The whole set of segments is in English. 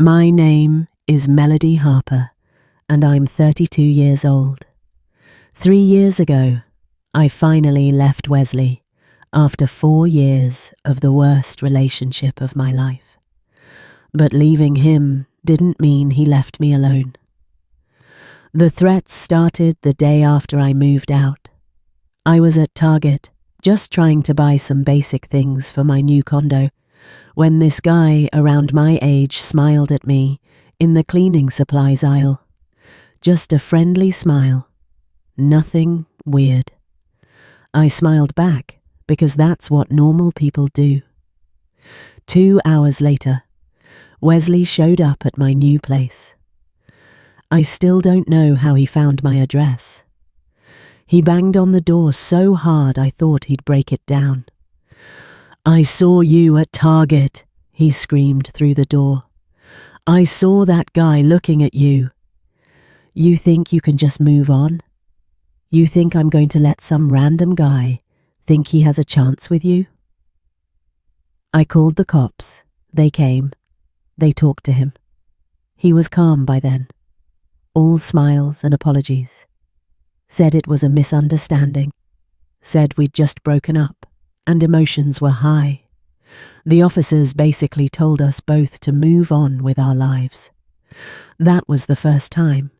My name is Melody Harper, and I'm 32 years old. 3 years ago, I finally left Wesley after 4 years of the worst relationship of my life. But leaving him didn't mean he left me alone. The threats started the day after I moved out. I was at Target, just trying to buy some basic things for my new condo, when this guy around my age smiled at me in the cleaning supplies aisle. Just a friendly smile. Nothing weird. I smiled back because that's what normal people do. 2 hours later, Wesley showed up at my new place. I still don't know how he found my address. He banged on the door so hard I thought he'd break it down. "I saw you at Target," he screamed through the door. "I saw that guy looking at you. You think you can just move on? You think I'm going to let some random guy think he has a chance with you?" I called the cops. They came. They talked to him. He was calm by then. All smiles and apologies. Said it was a misunderstanding. Said we'd just broken up, and emotions were high. The officers basically told us both to move on with our lives. That was the first time.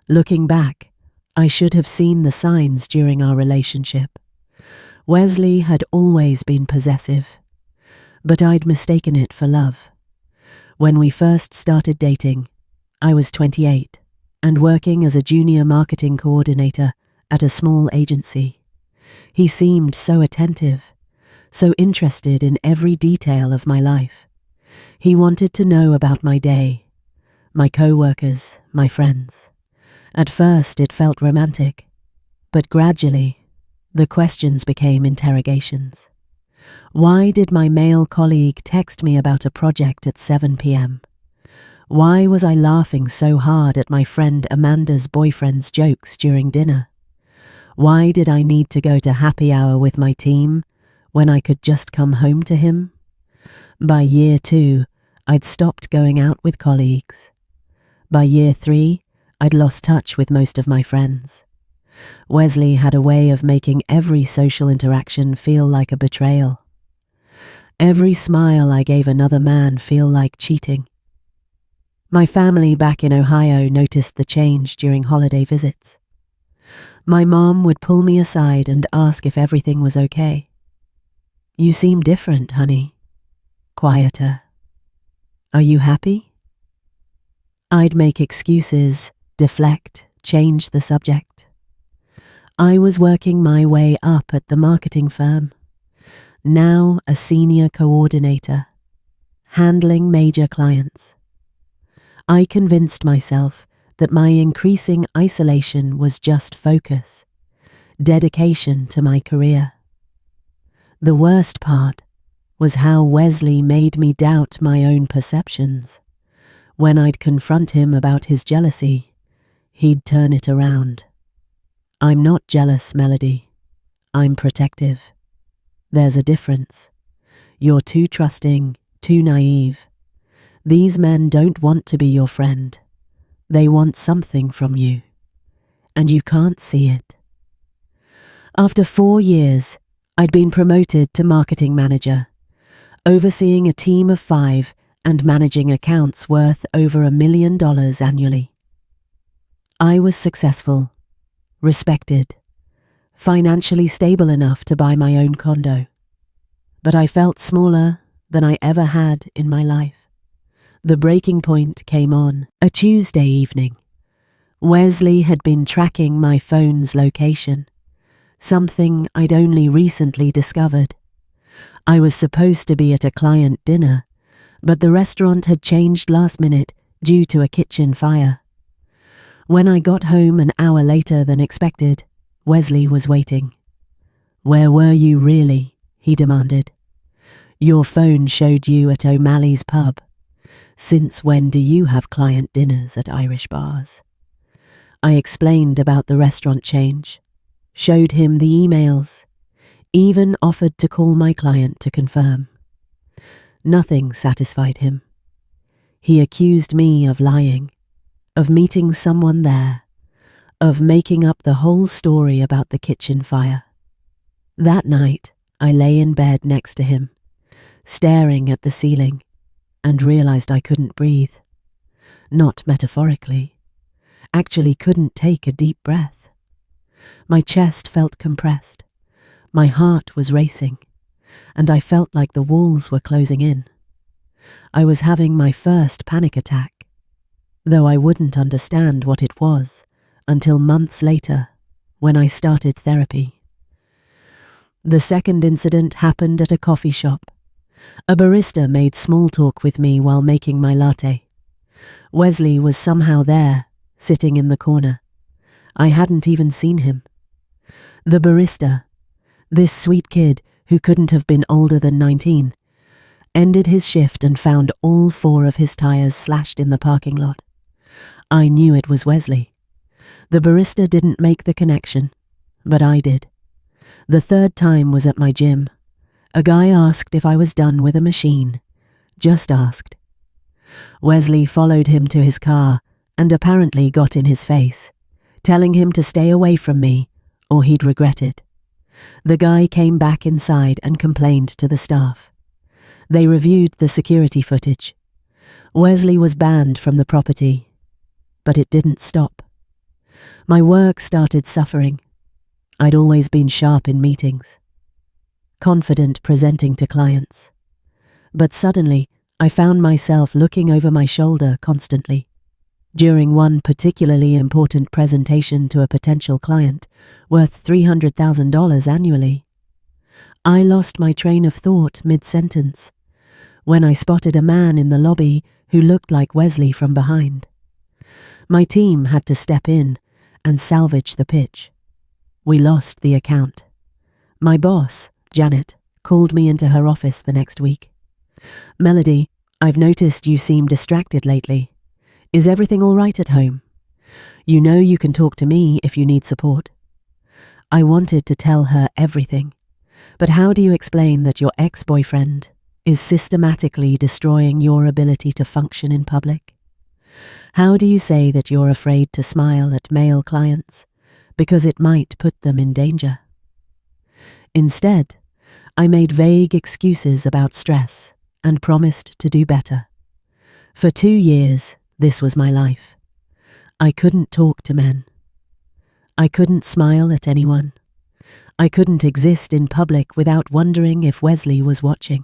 Looking back, I should have seen the signs during our relationship. Wesley had always been possessive, but I'd mistaken it for love. When we first started dating, I was 28 and working as a junior marketing coordinator at a small agency. He seemed so attentive, so interested in every detail of my life. He wanted to know about my day, my co-workers, my friends. At first it felt romantic, but gradually the questions became interrogations. Why did my male colleague text me about a project at 7 p.m.? Why was I laughing so hard at my friend Amanda's boyfriend's jokes during dinner? Why did I need to go to happy hour with my team when I could just come home to him? By year 2, I'd stopped going out with colleagues. By year 3, I'd lost touch with most of my friends. Wesley had a way of making every social interaction feel like a betrayal. Every smile I gave another man feel like cheating. My family back in Ohio noticed the change during holiday visits. My mom would pull me aside and ask if everything was okay. "You seem different, honey. Quieter. Are you happy?" I'd make excuses, deflect, change the subject. I was working my way up at the marketing firm, now a senior coordinator, handling major clients. I convinced myself that my increasing isolation was just focus, dedication to my career. The worst part was how Wesley made me doubt my own perceptions. When I'd confront him about his jealousy, he'd turn it around. "I'm not jealous, Melody. I'm protective. There's a difference. You're too trusting, too naive. These men don't want to be your friend. They want something from you, and you can't see it." After 4 years, I'd been promoted to marketing manager, overseeing a team of 5 and managing accounts worth over $1 million annually. I was successful, respected, financially stable enough to buy my own condo, but I felt smaller than I ever had in my life. The breaking point came on a Tuesday evening. Wesley had been tracking my phone's location, something I'd only recently discovered. I was supposed to be at a client dinner, but the restaurant had changed last minute due to a kitchen fire. When I got home an hour later than expected, Wesley was waiting. "Where were you really?" he demanded. "Your phone showed you at O'Malley's pub. Since when do you have client dinners at Irish bars?" I explained about the restaurant change, showed him the emails, even offered to call my client to confirm. Nothing satisfied him. He accused me of lying, of meeting someone there, of making up the whole story about the kitchen fire. That night, I lay in bed next to him, staring at the ceiling, and realized I couldn't breathe. Not metaphorically. Actually couldn't take a deep breath. My chest felt compressed. My heart was racing, and I felt like the walls were closing in. I was having my first panic attack, though I wouldn't understand what it was until months later when I started therapy. The second incident happened at a coffee shop. A barista made small talk with me while making my latte. Wesley was somehow there, sitting in the corner. I hadn't even seen him. The barista, this sweet kid who couldn't have been older than 19, ended his shift and found all 4 of his tires slashed in the parking lot. I knew it was Wesley. The barista didn't make the connection, but I did. The third time was at my gym. A guy asked if I was done with a machine. Just asked. Wesley followed him to his car and apparently got in his face, telling him to stay away from me or he'd regret it. The guy came back inside and complained to the staff. They reviewed the security footage. Wesley was banned from the property, but it didn't stop. My work started suffering. I'd always been sharp in meetings, confident presenting to clients. But suddenly, I found myself looking over my shoulder constantly. During one particularly important presentation to a potential client worth $300,000 annually, I lost my train of thought mid-sentence when I spotted a man in the lobby who looked like Wesley from behind. My team had to step in and salvage the pitch. We lost the account. My boss, Janet, called me into her office the next week. "Melody, I've noticed you seem distracted lately. Is everything all right at home? You know you can talk to me if you need support." I wanted to tell her everything, but how do you explain that your ex-boyfriend is systematically destroying your ability to function in public? How do you say that you're afraid to smile at male clients because it might put them in danger? Instead, I made vague excuses about stress and promised to do better. For 2 years, this was my life. I couldn't talk to men. I couldn't smile at anyone. I couldn't exist in public without wondering if Wesley was watching.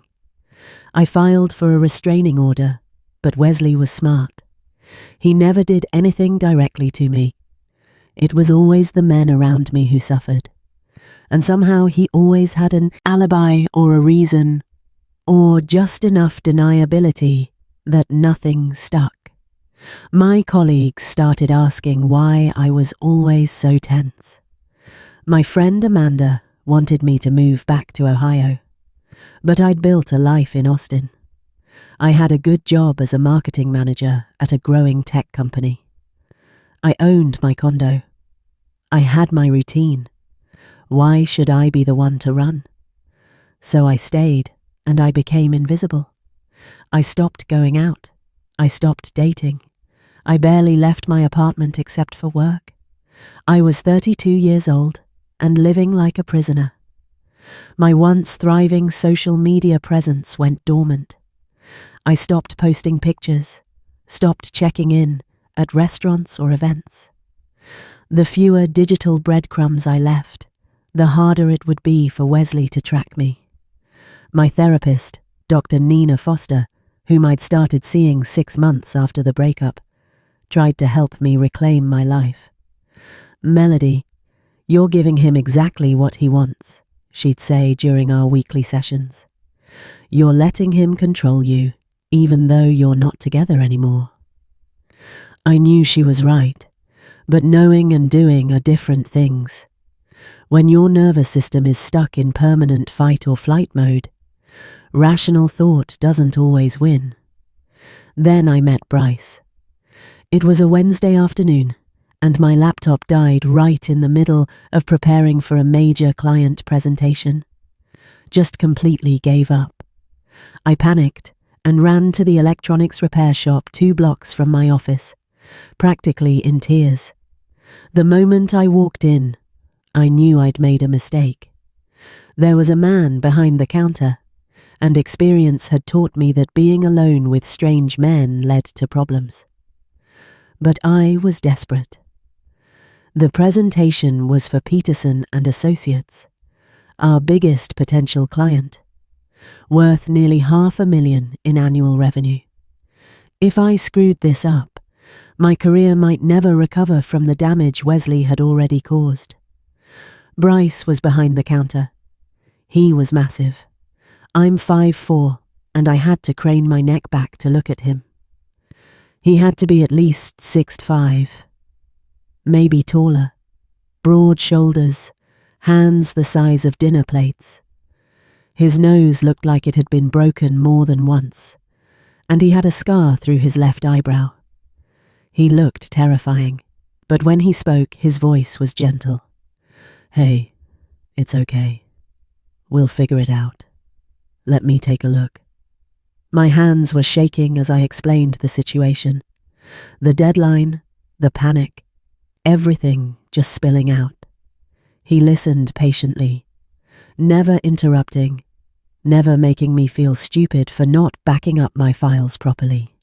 I filed for a restraining order, but Wesley was smart. He never did anything directly to me. It was always the men around me who suffered. And somehow he always had an alibi or a reason, or just enough deniability that nothing stuck. My colleagues started asking why I was always so tense. My friend Amanda wanted me to move back to Ohio, but I'd built a life in Austin. I had a good job as a marketing manager at a growing tech company. I owned my condo. I had my routine. Why should I be the one to run? So I stayed, and I became invisible. I stopped going out. I stopped dating. I barely left my apartment except for work. I was 32 years old and living like a prisoner. My once thriving social media presence went dormant. I stopped posting pictures, stopped checking in at restaurants or events. The fewer digital breadcrumbs I left, the harder it would be for Wesley to track me. My therapist, Dr. Nina Foster, whom I'd started seeing 6 months after the breakup, tried to help me reclaim my life. "Melody, you're giving him exactly what he wants," she'd say during our weekly sessions. "You're letting him control you, even though you're not together anymore." I knew she was right, but knowing and doing are different things. When your nervous system is stuck in permanent fight or flight mode, rational thought doesn't always win. Then I met Bryce. It was a Wednesday afternoon, and my laptop died right in the middle of preparing for a major client presentation. Just completely gave up. I panicked and ran to the electronics repair shop 2 blocks from my office, practically in tears. The moment I walked in, I knew I'd made a mistake. There was a man behind the counter, and experience had taught me that being alone with strange men led to problems. But I was desperate. The presentation was for Peterson and Associates, our biggest potential client, worth nearly $500,000 in annual revenue. If I screwed this up, my career might never recover from the damage Wesley had already caused. Bryce was behind the counter. He was massive. I'm 5'4", and I had to crane my neck back to look at him. He had to be at least 6'5", maybe taller, broad shoulders, hands the size of dinner plates. His nose looked like it had been broken more than once, and he had a scar through his left eyebrow. He looked terrifying, but when he spoke, his voice was gentle. "Hey, it's okay. We'll figure it out. Let me take a look." My hands were shaking as I explained the situation. The deadline, the panic, everything just spilling out. He listened patiently, never interrupting, never making me feel stupid for not backing up my files properly.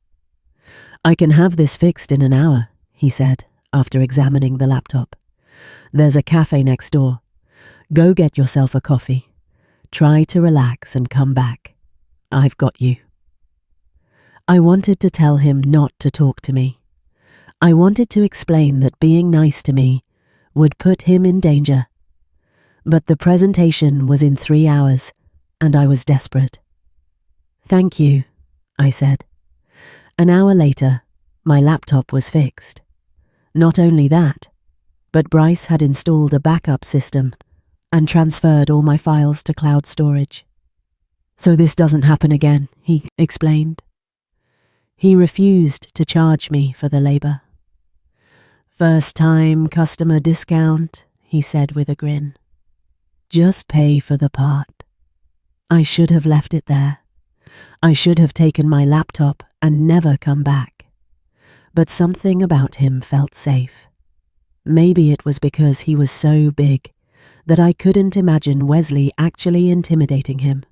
"I can have this fixed in an hour," he said, after examining the laptop. "There's a cafe next door. Go get yourself a coffee. Try to relax and come back. I've got you." I wanted to tell him not to talk to me. I wanted to explain that being nice to me would put him in danger. But the presentation was in 3 hours, and I was desperate. "Thank you," I said. An hour later, my laptop was fixed. Not only that, but Bryce had installed a backup system and transferred all my files to cloud storage. "So this doesn't happen again," he explained. He refused to charge me for the labor. "First-time customer discount," he said with a grin. "Just pay for the part." I should have left it there. I should have taken my laptop and never come back. But something about him felt safe. Maybe it was because he was so big that I couldn't imagine Wesley actually intimidating him.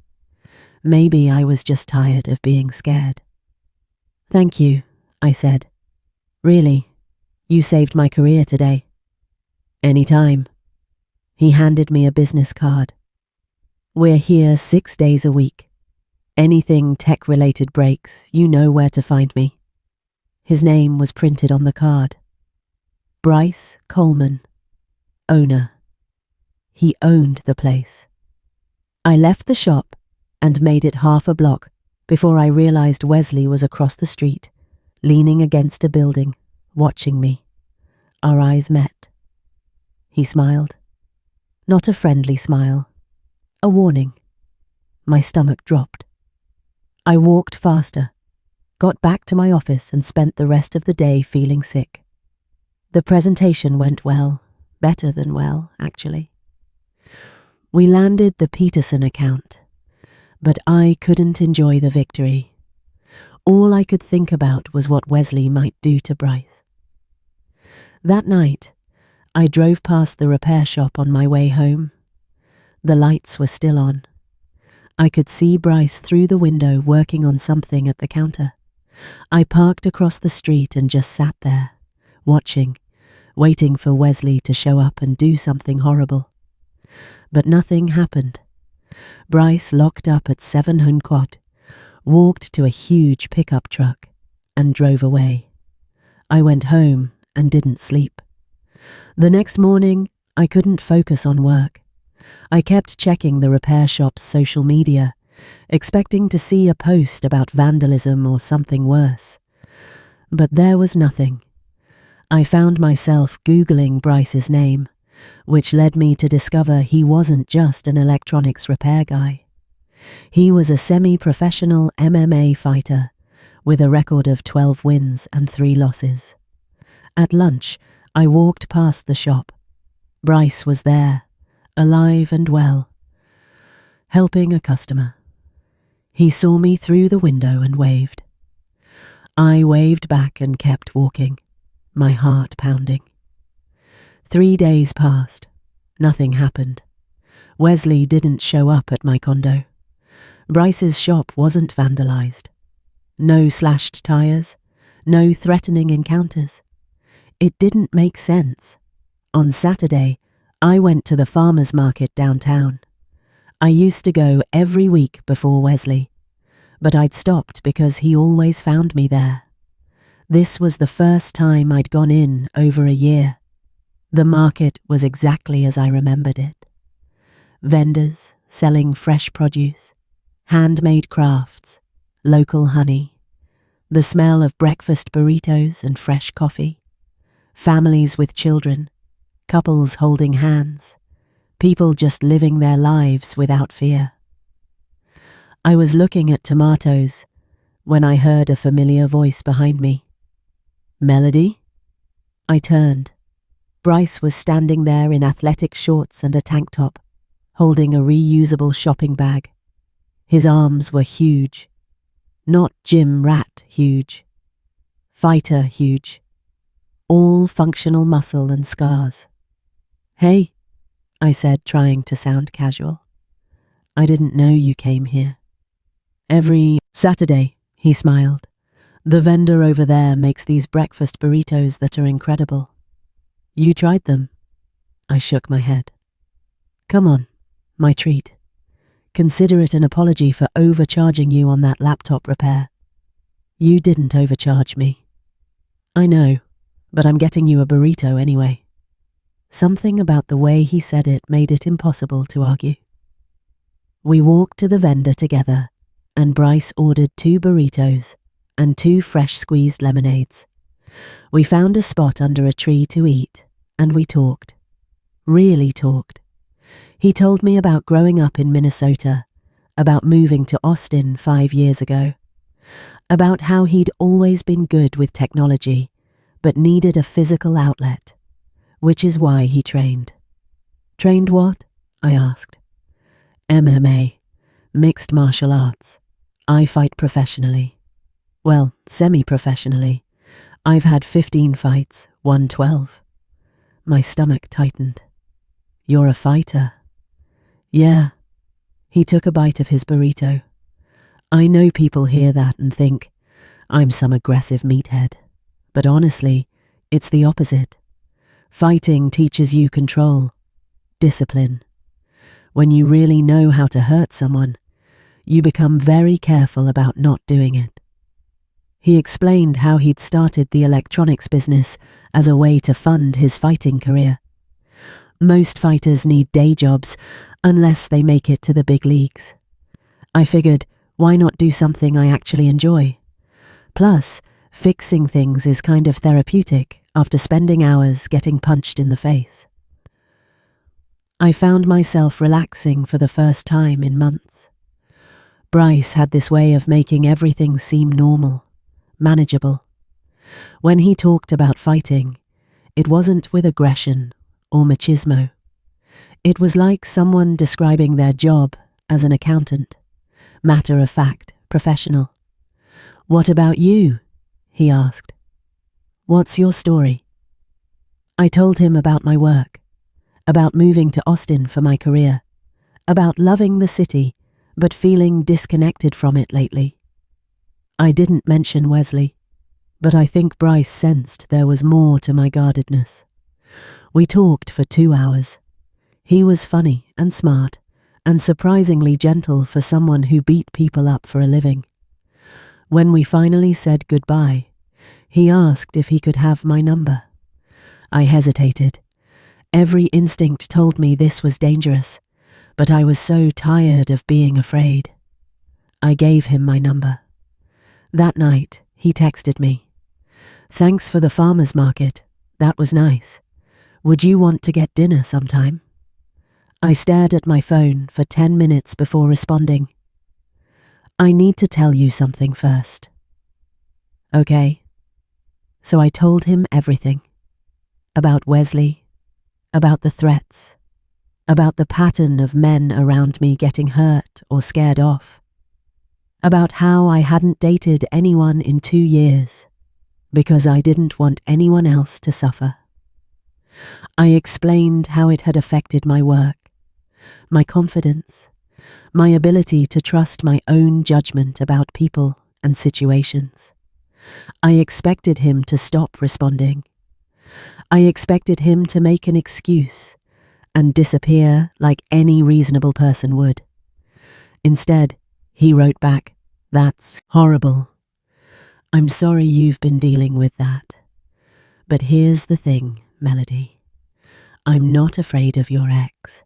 Maybe I was just tired of being scared. "Thank you," I said. "Really, you saved my career today." "Anytime." He handed me a business card. "We're here 6 days a week. Anything tech-related breaks, you know where to find me." His name was printed on the card. Bryce Coleman, owner. He owned the place. I left the shop and made it half a block before I realized Wesley was across the street, leaning against a building, watching me. Our eyes met. He smiled. Not a friendly smile. A warning. My stomach dropped. I walked faster, got back to my office and spent the rest of the day feeling sick. The presentation went well, better than well, actually. We landed the Peterson account, but I couldn't enjoy the victory. All I could think about was what Wesley might do to Bryce. That night, I drove past the repair shop on my way home. The lights were still on. I could see Bryce through the window working on something at the counter. I parked across the street and just sat there, watching, waiting for Wesley to show up and do something horrible. But nothing happened. Bryce locked up at 7 Hunquot, walked to a huge pickup truck, and drove away. I went home and didn't sleep. The next morning, I couldn't focus on work. I kept checking the repair shop's social media, expecting to see a post about vandalism or something worse. But there was nothing. I found myself Googling Bryce's name, which led me to discover he wasn't just an electronics repair guy. He was a semi-professional MMA fighter with a record of 12 wins and 3 losses. At lunch, I walked past the shop. Bryce was there, alive and well, helping a customer. He saw me through the window and waved. I waved back and kept walking, my heart pounding. 3 days passed. Nothing happened. Wesley didn't show up at my condo. Bryce's shop wasn't vandalized. No slashed tires, no threatening encounters. It didn't make sense. On Saturday, I went to the farmer's market downtown. I used to go every week before Wesley, but I'd stopped because he always found me there. This was the first time I'd gone in over a year. The market was exactly as I remembered it. Vendors selling fresh produce, handmade crafts, local honey, the smell of breakfast burritos and fresh coffee, families with children, couples holding hands, people just living their lives without fear. I was looking at tomatoes when I heard a familiar voice behind me. "Melody?" I turned. Bryce was standing there in athletic shorts and a tank top, holding a reusable shopping bag. His arms were huge. Not gym rat huge. Fighter huge. All functional muscle and scars. "Hey," I said, trying to sound casual. "I didn't know you came here." "Every Saturday," he smiled. "The vendor over there makes these breakfast burritos that are incredible. You tried them?" I shook my head. "Come on, my treat. Consider it an apology for overcharging you on that laptop repair. You didn't overcharge me." "I know, but I'm getting you a burrito anyway." Something about the way he said it made it impossible to argue. We walked to the vendor together, and Bryce ordered 2 burritos and 2 fresh squeezed lemonades. We found a spot under a tree to eat, and we talked. Really talked. He told me about growing up in Minnesota, about moving to Austin 5 years ago, about how he'd always been good with technology, but needed a physical outlet, which is why he trained. "Trained what?" I asked. "MMA, mixed martial arts. I fight professionally. Well, semi-professionally. I've had 15 fights, won 12. My stomach tightened. "You're a fighter." "Yeah." He took a bite of his burrito. "I know people hear that and think I'm some aggressive meathead, but honestly, it's the opposite. Fighting teaches you control, discipline. When you really know how to hurt someone, you become very careful about not doing it." He explained how he'd started the electronics business as a way to fund his fighting career. Most fighters need day jobs unless they make it to the big leagues. I figured, why not do something I actually enjoy? Plus, fixing things is kind of therapeutic after spending hours getting punched in the face. I found myself relaxing for the first time in months. Bryce had this way of making everything seem normal, manageable. When he talked about fighting, it wasn't with aggression or machismo. It was like someone describing their job as an accountant, matter of fact, professional. "What about you?" he asked. "What's your story?" I told him about my work, about moving to Austin for my career, about loving the city but feeling disconnected from it lately. I didn't mention Wesley, but I think Bryce sensed there was more to my guardedness. We talked for 2 hours. He was funny and smart and surprisingly gentle for someone who beat people up for a living. When we finally said goodbye, he asked if he could have my number. I hesitated. Every instinct told me this was dangerous, but I was so tired of being afraid. I gave him my number. That night, he texted me. "Thanks for the farmer's market. That was nice. Would you want to get dinner sometime?" I stared at my phone for 10 minutes before responding. "I need to tell you something first." "Okay." So I told him everything. About Wesley, about the threats, about the pattern of men around me getting hurt or scared off. about how I hadn't dated anyone in 2 years because I didn't want anyone else to suffer. I explained how it had affected my work, my confidence, my ability to trust my own judgment about people and situations. I expected him to stop responding. I expected him to make an excuse and disappear like any reasonable person would. Instead, he wrote back, "That's horrible. I'm sorry you've been dealing with that. But here's the thing, Melody. I'm not afraid of your ex,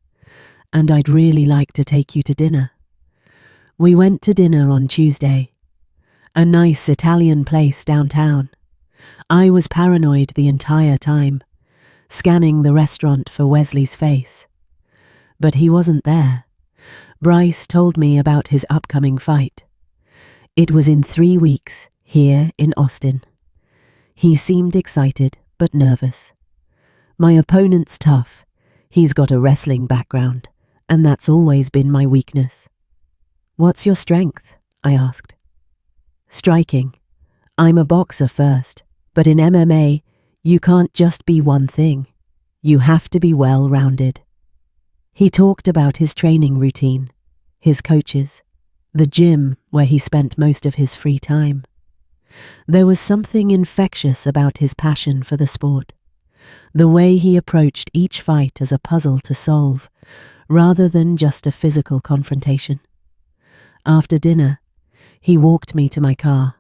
and I'd really like to take you to dinner." We went to dinner on Tuesday, a nice Italian place downtown. I was paranoid the entire time, scanning the restaurant for Wesley's face. But he wasn't there. Bryce told me about his upcoming fight. It was in 3 weeks, here in Austin. He seemed excited, but nervous. My opponent's tough. He's got a wrestling background, and that's always been my weakness. "What's your strength?" I asked. "Striking. I'm a boxer first, but in MMA, you can't just be one thing. You have to be well-rounded." He talked about his training routine, his coaches, the gym where he spent most of his free time. There was something infectious about his passion for the sport, the way he approached each fight as a puzzle to solve, rather than just a physical confrontation. After dinner, he walked me to my car.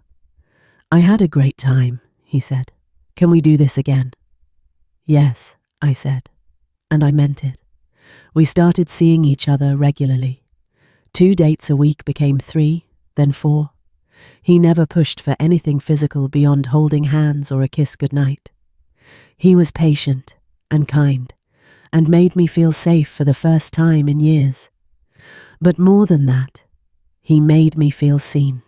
"I had a great time," he said. "Can we do this again?" "Yes," I said, and I meant it. We started seeing each other regularly. 2 dates a week became 3, then 4. He never pushed for anything physical beyond holding hands or a kiss goodnight. He was patient and kind, and made me feel safe for the first time in years. But more than that, he made me feel seen.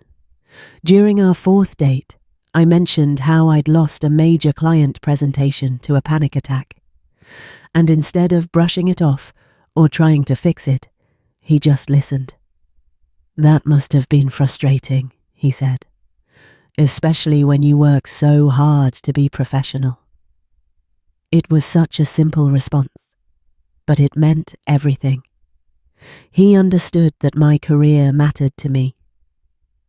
During our 4th date, I mentioned how I'd lost a major client presentation to a panic attack. And instead of brushing it off or trying to fix it, he just listened. "That must have been frustrating," he said, "especially when you work so hard to be professional." It was such a simple response, but it meant everything. He understood that my career mattered to me,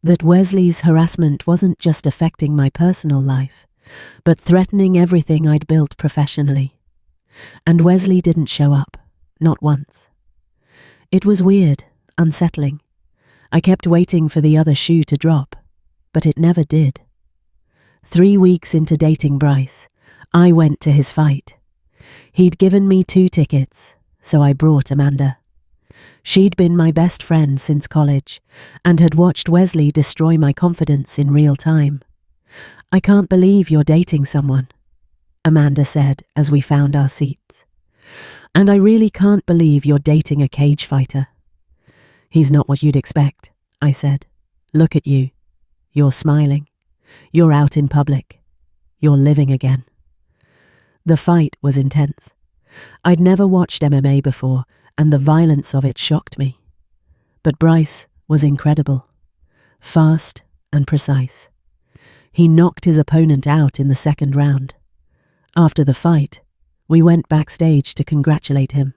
that Wesley's harassment wasn't just affecting my personal life, but threatening everything I'd built professionally. And Wesley didn't show up, not once. It was weird, unsettling. I kept waiting for the other shoe to drop, but it never did. 3 weeks into dating Bryce, I went to his fight. He'd given me 2 tickets, so I brought Amanda. She'd been my best friend since college, and had watched Wesley destroy my confidence in real time. "I can't believe you're dating someone," Amanda said as we found our seats. "And I really can't believe you're dating a cage fighter." "He's not what you'd expect," I said. "Look at you. You're smiling. You're out in public. You're living again." The fight was intense. I'd never watched MMA before, and the violence of it shocked me. But Bryce was incredible. Fast and precise. He knocked his opponent out in the 2nd round. After the fight, we went backstage to congratulate him.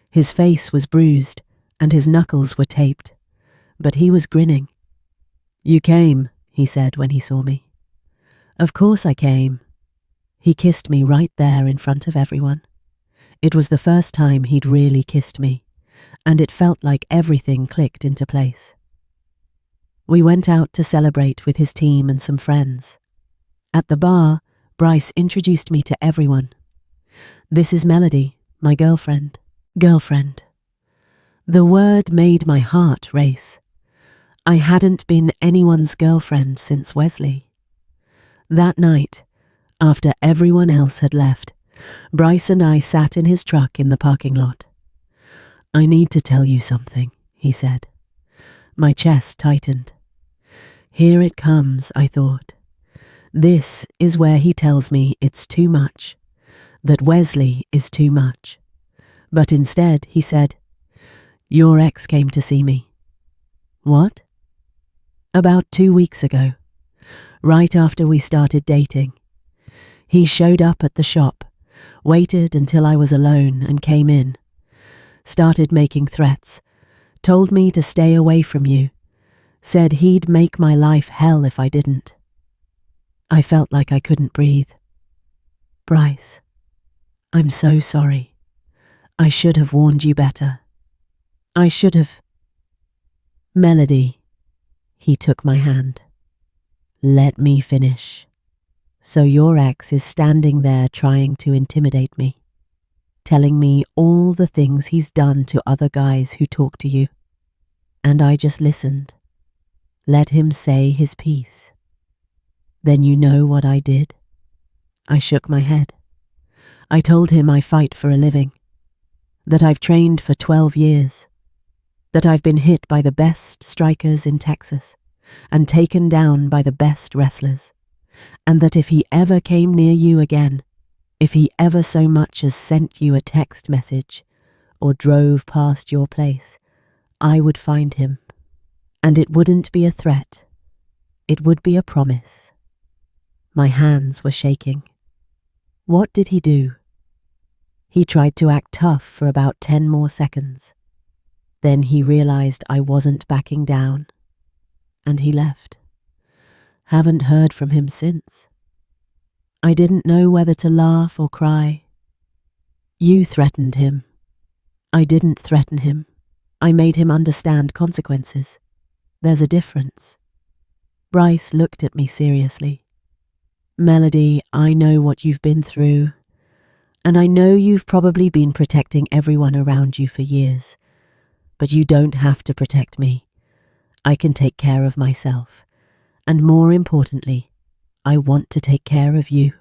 His face was bruised and his knuckles were taped, but he was grinning. "You came," he said when he saw me. "Of course I came." He kissed me right there in front of everyone. It was the first time he'd really kissed me, and it felt like everything clicked into place. We went out to celebrate with his team and some friends. At the bar, Bryce introduced me to everyone. "This is Melody, my girlfriend." Girlfriend. The word made my heart race. I hadn't been anyone's girlfriend since Wesley. That night, after everyone else had left, Bryce and I sat in his truck in the parking lot. "I need to tell you something," he said. My chest tightened. Here it comes, I thought. This is where he tells me it's too much, that Wesley is too much. But instead, he said, "Your ex came to see me." "What?" About 2 weeks ago, right after we started dating. He showed up at the shop, waited until I was alone and came in, started making threats, told me to stay away from you, said he'd make my life hell if I didn't. I felt like I couldn't breathe. Bryce, I'm so sorry. I should have warned you better. I should have. Melody, he took my hand. Let me finish. So your ex is standing there trying to intimidate me, telling me all the things he's done to other guys who talk to you. And I just listened. Let him say his piece. Then you know what I did? I shook my head. I told him I fight for a living, that I've trained for 12 years, that I've been hit by the best strikers in Texas and taken down by the best wrestlers, and that if he ever came near you again, if he ever so much as sent you a text message or drove past your place, I would find him. And it wouldn't be a threat. It would be a promise. My hands were shaking. What did he do? He tried to act tough for about 10 more seconds. Then he realized I wasn't backing down, and he left. Haven't heard from him since. I didn't know whether to laugh or cry. You threatened him. I didn't threaten him. I made him understand consequences. There's a difference. Bryce looked at me seriously. Melody, I know what you've been through, and I know you've probably been protecting everyone around you for years, but you don't have to protect me. I can take care of myself, and more importantly, I want to take care of you.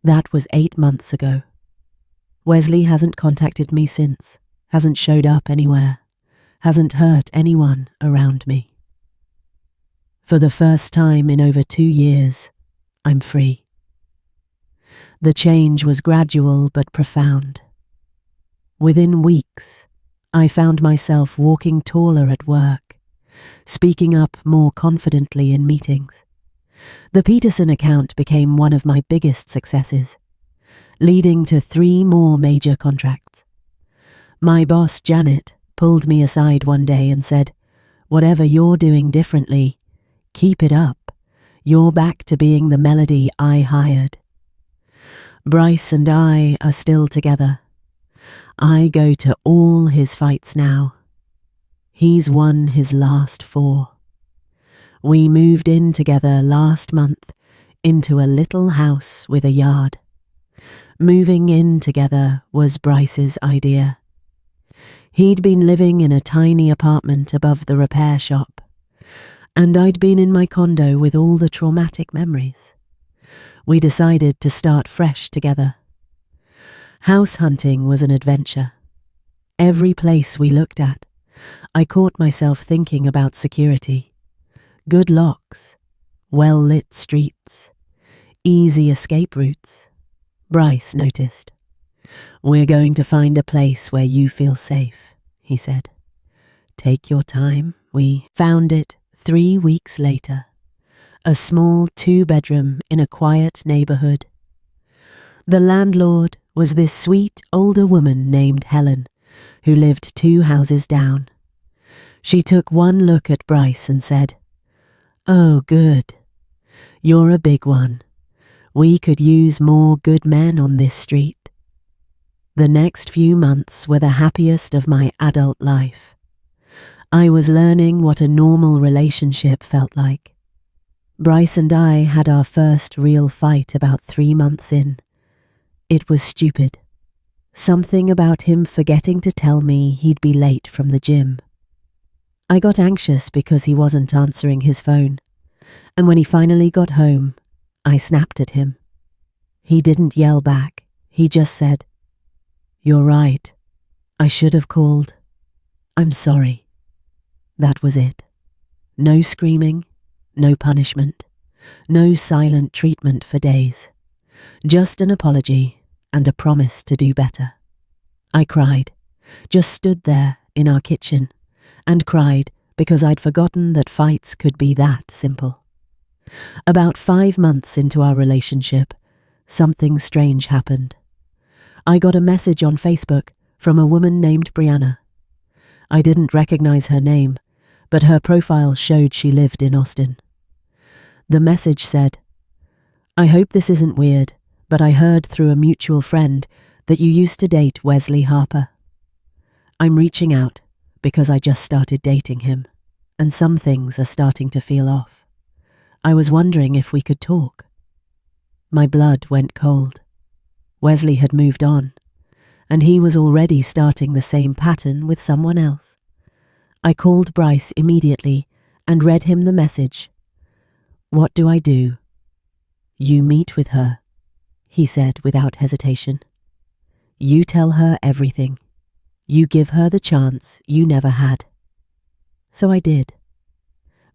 That was 8 months ago. Wesley hasn't contacted me since, hasn't showed up anywhere, hasn't hurt anyone around me. For the first time in over 2 years, I'm free. The change was gradual but profound. Within weeks, I found myself walking taller at work, speaking up more confidently in meetings. The Peterson account became one of my biggest successes, leading to 3 more major contracts. My boss, Janet, pulled me aside one day and said, "Whatever you're doing differently, keep it up. You're back to being the Melody I hired." Bryce and I are still together. I go to all his fights now. He's won his last 4. We moved in together last month into a little house with a yard. Moving in together was Bryce's idea. He'd been living in a tiny apartment above the repair shop, and I'd been in my condo with all the traumatic memories. We decided to start fresh together. House hunting was an adventure. Every place we looked at, I caught myself thinking about security. Good locks, well-lit streets, easy escape routes. Bryce noticed. "We're going to find a place where you feel safe," he said. "Take your time." We found it 3 weeks later. A small 2-bedroom in a quiet neighborhood. The landlord was this sweet older woman named Helen, who lived 2 houses down. She took one look at Bryce and said, "Oh, good. You're a big one. We could use more good men on this street." The next few months were the happiest of my adult life. I was learning what a normal relationship felt like. Bryce and I had our first real fight about 3 months in. It was stupid. Something about him forgetting to tell me he'd be late from the gym. I got anxious because he wasn't answering his phone, and when he finally got home, I snapped at him. He didn't yell back. He just said, "You're right. I should have called. I'm sorry." That was it. No screaming, no punishment, no silent treatment for days. Just an apology and a promise to do better. I cried, just stood there in our kitchen and cried because I'd forgotten that fights could be that simple. About 5 months into our relationship, something strange happened. I got a message on Facebook from a woman named Brianna. I didn't recognize her name, but her profile showed she lived in Austin. The message said, "I hope this isn't weird, but I heard through a mutual friend that you used to date Wesley Harper. I'm reaching out because I just started dating him, and some things are starting to feel off. I was wondering if we could talk." My blood went cold. Wesley had moved on, and he was already starting the same pattern with someone else. I called Bryce immediately and read him the message. "What do I do?" "You meet with her," he said without hesitation. "You tell her everything. You give her the chance you never had." So I did.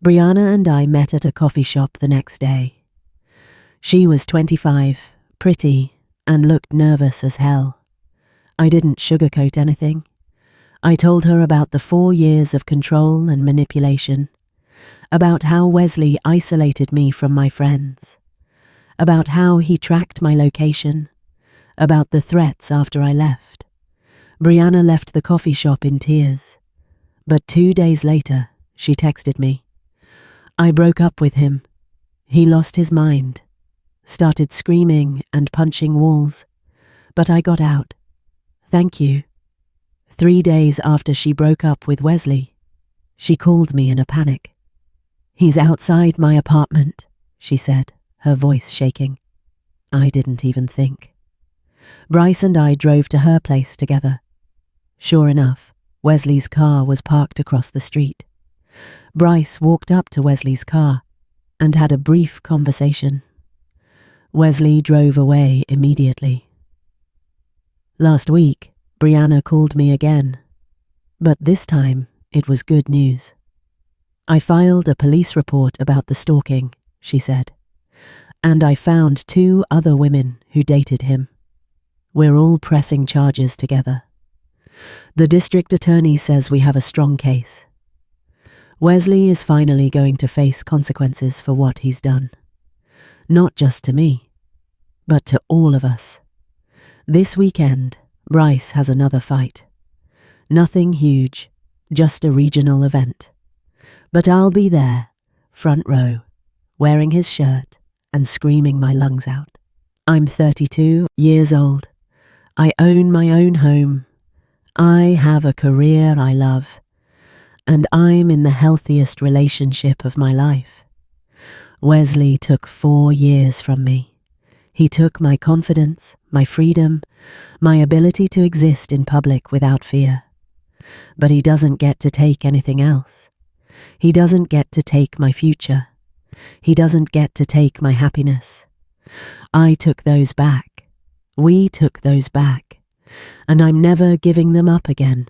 Brianna and I met at a coffee shop the next day. She was 25, pretty, and looked nervous as hell. I didn't sugarcoat anything. I told her about the 4 years of control and manipulation, about how Wesley isolated me from my friends, about how he tracked my location, about the threats after I left. Brianna left the coffee shop in tears, but 2 days later she texted me. "I broke up with him. He lost his mind, started screaming and punching walls, but I got out. Thank you." 3 days after she broke up with Wesley, she called me in a panic. "He's outside my apartment," she said, her voice shaking. I didn't even think. Bryce and I drove to her place together. Sure enough, Wesley's car was parked across the street. Bryce walked up to Wesley's car and had a brief conversation. Wesley drove away immediately. Last week, Brianna called me again, but this time it was good news. "I filed a police report about the stalking," she said, "and I found 2 other women who dated him. We're all pressing charges together. The district attorney says we have a strong case. Wesley is finally going to face consequences for what he's done. Not just to me, but to all of us. This weekend, Bryce has another fight. Nothing huge, just a regional event. But I'll be there, front row, wearing his shirt and screaming my lungs out. I'm 32 years old. I own my own home. I have a career I love. And I'm in the healthiest relationship of my life. Wesley took 4 years from me. He took my confidence, my freedom, my ability to exist in public without fear. But he doesn't get to take anything else. He doesn't get to take my future. He doesn't get to take my happiness. I took those back. We took those back. And I'm never giving them up again.